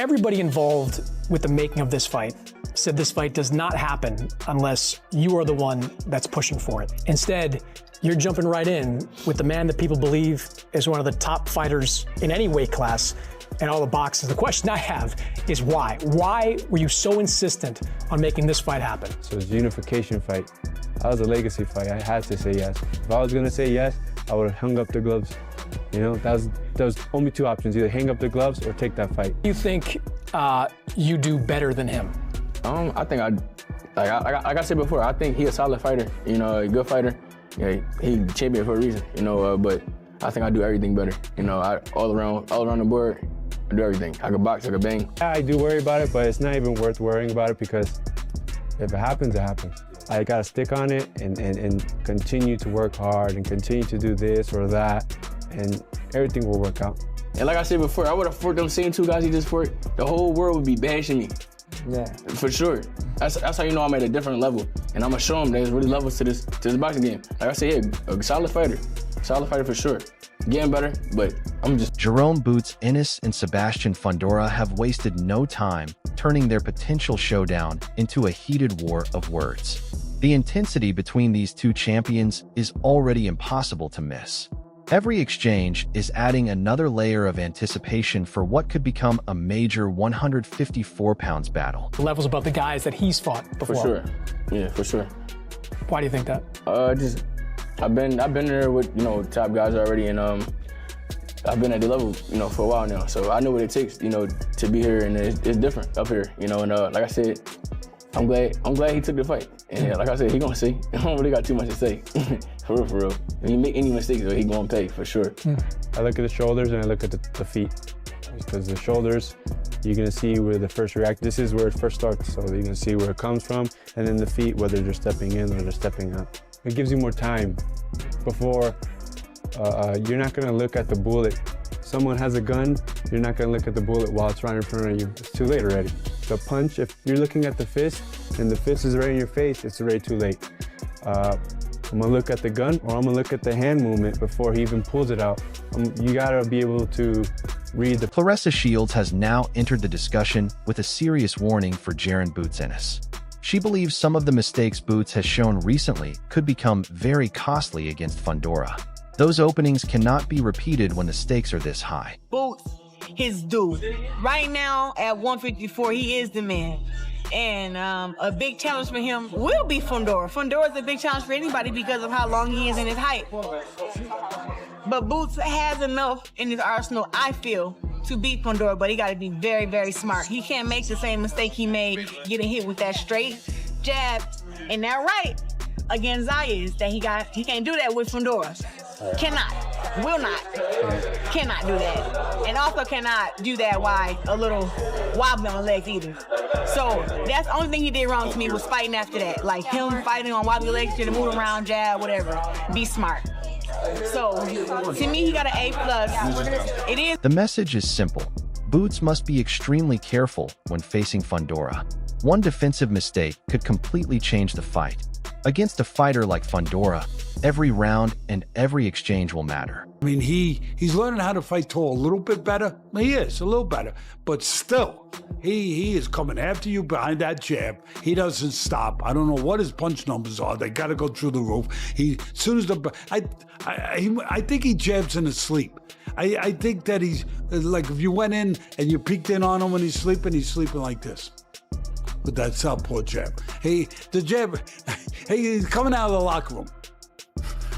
Everybody involved with the making of this fight said this fight does not happen unless you are the one that's pushing for it. Instead, you're jumping right in with the man that people believe is one of the top fighters in any weight class and all the boxes. The question I have is why? Why were you so insistent on making this fight happen? So it's a unification fight. That was a legacy fight. I had to say yes. If I was gonna say yes, I would have hung up the gloves. You know, that was only two options: either hang up the gloves or take that fight. You think you do better than him? I think like I said before, I think he's a solid fighter. You know, a good fighter. Yeah, he champion for a reason. You know, but I think I do everything better. You know, all around the board, I do everything. I can box, I can bang. Yeah, I do worry about it, but it's not even worth worrying about it because if it happens, it happens. I gotta stick on it and continue to work hard and continue to do this or that, and everything will work out. And like I said before, I would have fought them same two guys he just fought. The whole world would be bashing me. Yeah. For sure. That's how you know I'm at a different level. And I'm gonna show them there's really levels to this boxing game. Like I said, yeah, a solid fighter for sure. Getting better, but I'm just... Jaron Boots Ennis and Sebastian Fundora have wasted no time turning their potential showdown into a heated war of words. The intensity between these two champions is already impossible to miss. Every exchange is adding another layer of anticipation for what could become a major 154 pounds battle. The levels above the guys that he's fought before. For sure. Yeah, for sure. Why do you think that? I've been there with, you know, top guys already, and I've been at the level, you know, for a while now. So I know what it takes, you know, to be here, and it's different up here, you know. And like I said, I'm glad he took the fight. And like I said, he gonna see. I don't really got too much to say. For real. If he make any mistakes, he gonna pay for sure. I look at the shoulders and I look at the feet. Because the shoulders, you're gonna see where the first react. This is where it first starts, so you're gonna see where it comes from, and then the feet, whether they're stepping in or they're stepping up. It gives you more time before. You're not gonna look at the bullet. Someone has a gun, you're not gonna look at the bullet while it's right in front of you. It's too late already. The punch, if you're looking at the fist and the fist is right in your face, it's already too late. I'm gonna look at the gun, or I'm gonna look at the hand movement before he even pulls it out. You gotta be able to read the... Claressa Shields has now entered the discussion with a serious warning for Jaron Boots Ennis. She believes some of the mistakes Boots has shown recently could become very costly against Fondora. Those openings cannot be repeated when the stakes are this high. Boots, his dude. Right now at 154, he is the man. And a big challenge for him will be Fondora. Fondora is a big challenge for anybody because of how long he is in his height. But Boots has enough in his arsenal, I feel, to beat Fondora, but he got to be very, very smart. He can't make the same mistake he made getting hit with that straight jab and that right against Zayas that he can't do that with Fondora. Cannot, will not, cannot do that. And also cannot do that while a little wobbly on the legs either. So that's the only thing he did wrong to me was fighting after that. Like him fighting on wobbly legs, to move around, jab, whatever. Be smart. So to me, he got an A+. It is. The message is simple. Boots must be extremely careful when facing Fondora. One defensive mistake could completely change the fight. Against a fighter like Fondora, every round and every exchange will matter. I mean, he's learning how to fight tall a little bit better. He is, a little better. But still, he is coming after you behind that jab. He doesn't stop. I don't know what his punch numbers are. They got to go through the roof. As soon as I think he jabs in his sleep. I think that he's, like if you went in and you peeked in on him when he's sleeping like this. With that southpaw jab. The jab, he's coming out of the locker room.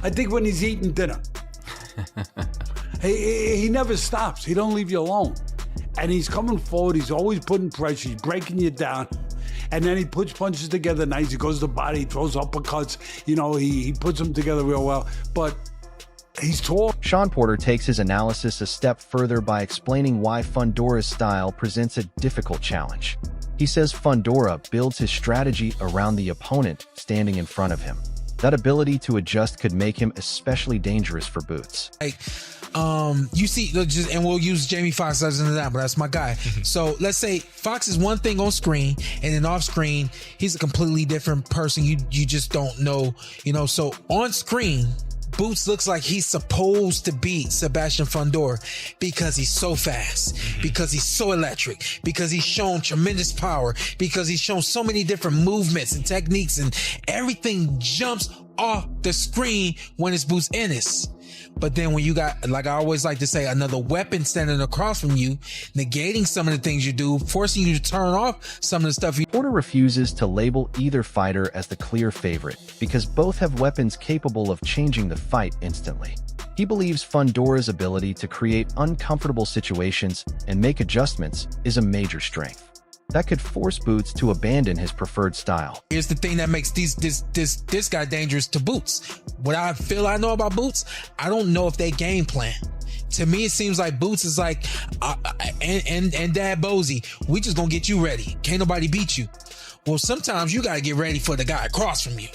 I think when he's eating dinner. He never stops. He don't leave you alone. And he's coming forward. He's always putting pressure. He's breaking you down. And then he puts punches together nice. He goes to the body. He throws uppercuts. You know, he puts them together real well. But he's tall. Sean Porter takes his analysis a step further by explaining why Fondora's style presents a difficult challenge. He says Fondora builds his strategy around the opponent standing in front of him. That ability to adjust could make him especially dangerous for Boots. You see, and we'll use Jamie Foxx as an example. That's my guy. So let's say Fox is one thing on screen, and then off screen, he's a completely different person. You just don't know, you know. So on screen, Boots looks like he's supposed to beat Sebastian Fundora because he's so fast, because he's so electric, because he's shown tremendous power, because he's shown so many different movements and techniques, and everything jumps off the screen when it's Boots Ennis. But then when you got, like I always like to say, another weapon standing across from you, negating some of the things you do, forcing you to turn off some of the stuff you... Porter refuses to label either fighter as the clear favorite because both have weapons capable of changing the fight instantly. He believes Fondora's ability to create uncomfortable situations and make adjustments is a major strength that could force Boots to abandon his preferred style. Here's the thing that makes this guy dangerous to Boots. What I feel I know about Boots, I don't know if they game plan. To me, it seems like Boots is like, and Dad Bozy, we just gonna get you ready. Can't nobody beat you. Well, sometimes you gotta get ready for the guy across from you.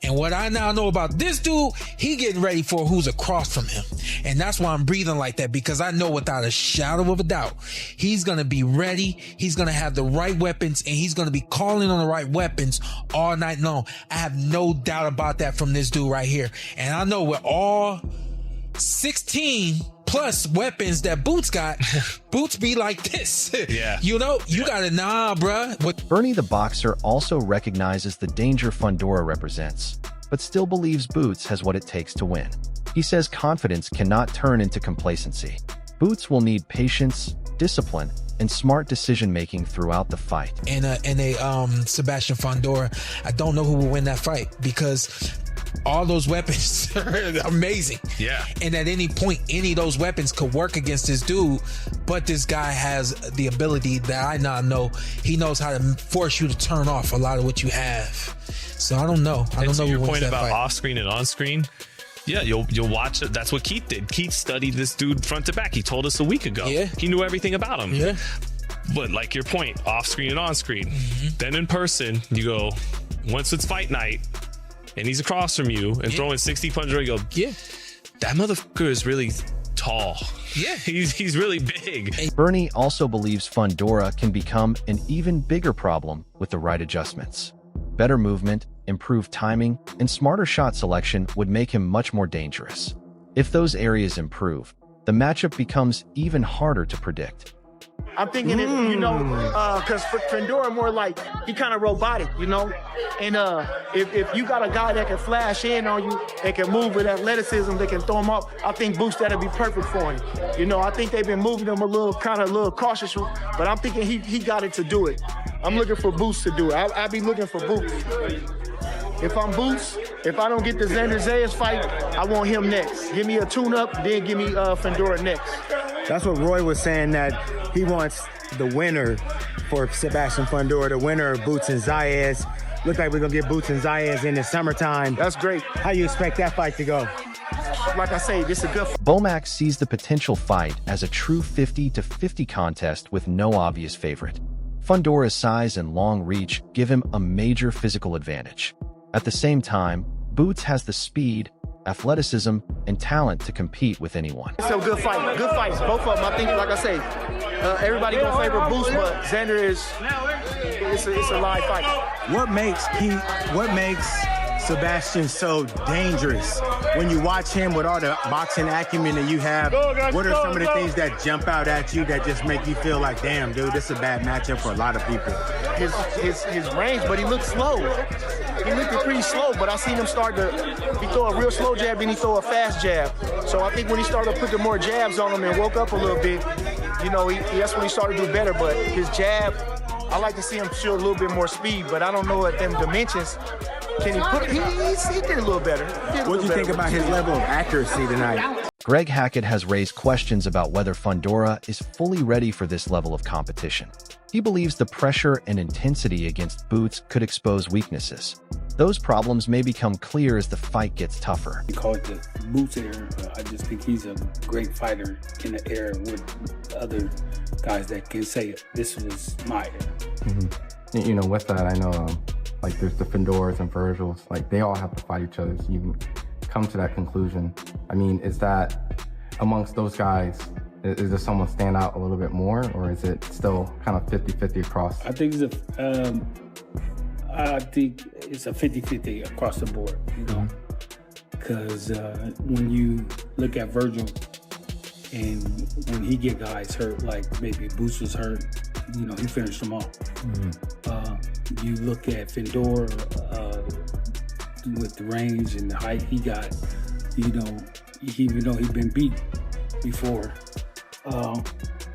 And what I now know about this dude, he getting ready for who's across from him. And that's why I'm breathing like that, because I know without a shadow of a doubt, he's going to be ready. He's going to have the right weapons, and he's going to be calling on the right weapons all night long. I have no doubt about that from this dude right here. And I know with all 16 plus weapons that Boots got, Boots be like this. Yeah. You know, you gotta, nah, bruh. What? Bernie the boxer also recognizes the danger Fundora represents, but still believes Boots has what it takes to win. He says confidence cannot turn into complacency. Boots will need patience, discipline, and smart decision-making throughout the fight. And Sebastian Fundora, I don't know who will win that fight, because all those weapons are amazing. Yeah. And at any point, any of those weapons could work against this dude, but this guy has the ability that I now know. He knows how to force you to turn off a lot of what you have. So I don't know. I don't know. Your point about off screen and on screen. Yeah, you'll watch it. That's what Keith did. Keith studied this dude front to back. He told us a week ago. Yeah. He knew everything about him. Yeah. But like your point, off screen and on screen. Then in person, you go, once it's fight night and he's across from you and throwing 60 punches, you go, yeah, that motherfucker is really tall. Yeah. He's really big. Bernie also believes Fundora can become an even bigger problem with the right adjustments. Better movement, improved timing, and smarter shot selection would make him much more dangerous. If those areas improve, the matchup becomes even harder to predict. I'm thinking, because Fundora more like, he kind of robotic, you know? And if you got a guy that can flash in on you, that can move with athleticism, that can throw him up, I think Boots, that'll be perfect for him. You know, I think they've been moving him a little cautious, but I'm thinking he got it to do it. I'm looking for Boots to do it. I be looking for Boots. If I'm Boots, if I don't get the Xander Zayas fight, I want him next. Give me a tune-up, then give me Fundora next. That's what Roy was saying, that he wants the winner for Sebastian Fundora, the winner of Boots and Zayas. Look like we're going to get Boots and Zayas in the summertime. That's great. How you expect that fight to go? Like I say, this is a good fight. Bomac sees the potential fight as a true 50-50 contest with no obvious favorite. Fundora's size and long reach give him a major physical advantage. At the same time, Boots has the speed, athleticism, and talent to compete with anyone. It's a good fight. Good fights. Both of them, I think, like I say, everybody gonna favor Boots, but Xander it's a live fight. What makes Sebastian so dangerous? When you watch him with all the boxing acumen that you have, what are some of the things that jump out at you that just make you feel like, damn, dude, this is a bad matchup for a lot of people? His range, but he looks slow. He looked pretty slow, but I seen him start he throw a real slow jab, then he throw a fast jab. So I think when he started putting more jabs on him and woke up a little bit, you know, that's when he started to do better. But his jab, I like to see him show a little bit more speed, but I don't know at them dimensions. Can he put it? He did a little better. What do you think about his level of accuracy tonight? Greg Hackett has raised questions about whether Fundora is fully ready for this level of competition. He believes the pressure and intensity against Boots could expose weaknesses. Those problems may become clear as the fight gets tougher. We call it the Boots era. I just think he's a great fighter in the era with other guys that can say, this was my era. You know, with that, I know, like, there's the Fondoras and Virgils, like, they all have to fight each other, so you come to that conclusion. I mean, is that amongst those guys, is there someone stand out a little bit more, or is it still kind of 50-50 across? I think it's a 50-50 across the board, you know. because when you look at Virgil and when he get guys hurt, like maybe Boots was hurt, you know, he finished them off. You look at Fondora with the range and the height he got, you know, even though he'd been beat before,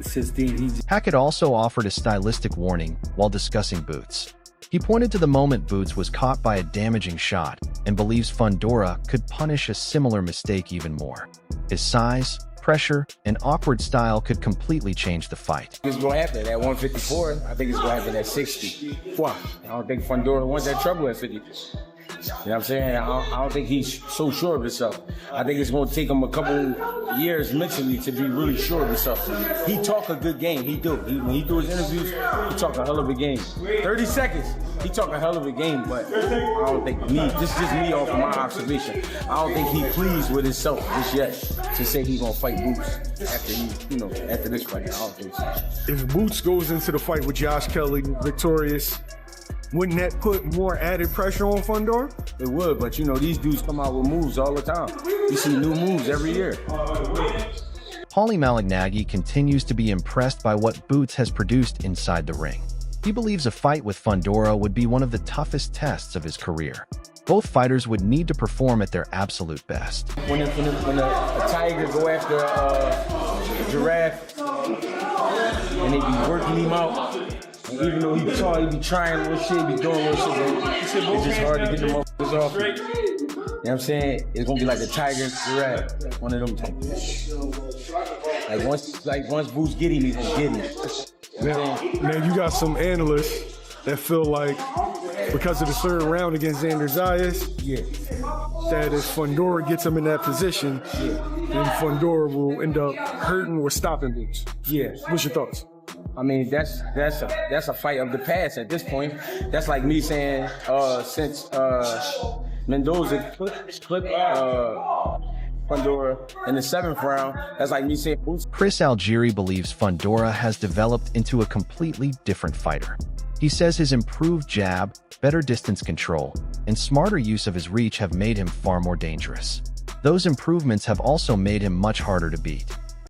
since then he's... Hackett also offered a stylistic warning while discussing Boots. He pointed to the moment Boots was caught by a damaging shot and believes Fundora could punish a similar mistake even more. His size, pressure, and awkward style could completely change the fight. It's going to happen at 154. I think it's going to happen at 60. Wow. I don't think Fundora wants that trouble at 50. You know what I'm saying? I don't think he's so sure of himself. I think it's going to take him a couple years mentally to be really sure of himself. He talk a good game. He do. When he do his interviews, he talk a hell of a game. 30 seconds, he talk a hell of a game, but I don't think this is just me off of my observation. I don't think he pleased with himself just yet to say he's going to fight Boots after this fight. I don't think so. If Boots goes into the fight with Josh Kelly victorious, wouldn't that put more added pressure on Fundora? It would, but you know, these dudes come out with moves all the time. You see new moves every year. Paulie Malignaggi continues to be impressed by what Boots has produced inside the ring. He believes a fight with Fundora would be one of the toughest tests of his career. Both fighters would need to perform at their absolute best. When a tiger go after a giraffe and they be working him out, even though he's tall, he be trying little shit, he be doing little shit, but it's just hard to get the motherfuckers off. You know what I'm saying? It's gonna be like a tiger giraffe, one of them types. Like once Boots get him, he's gonna get him. Now you got some analysts that feel like because of the third round against Xander Zayas, that if Fundora gets him in that position, then Fundora will end up hurting or stopping Boots. What's your thoughts? I mean, that's a fight of the past at this point. That's like me saying, since Mendoza clipped Fundora in the 7th round, that's like me saying Boots. Chris Algieri believes Fundora has developed into a completely different fighter. He says his improved jab, better distance control, and smarter use of his reach have made him far more dangerous. Those improvements have also made him much harder to beat.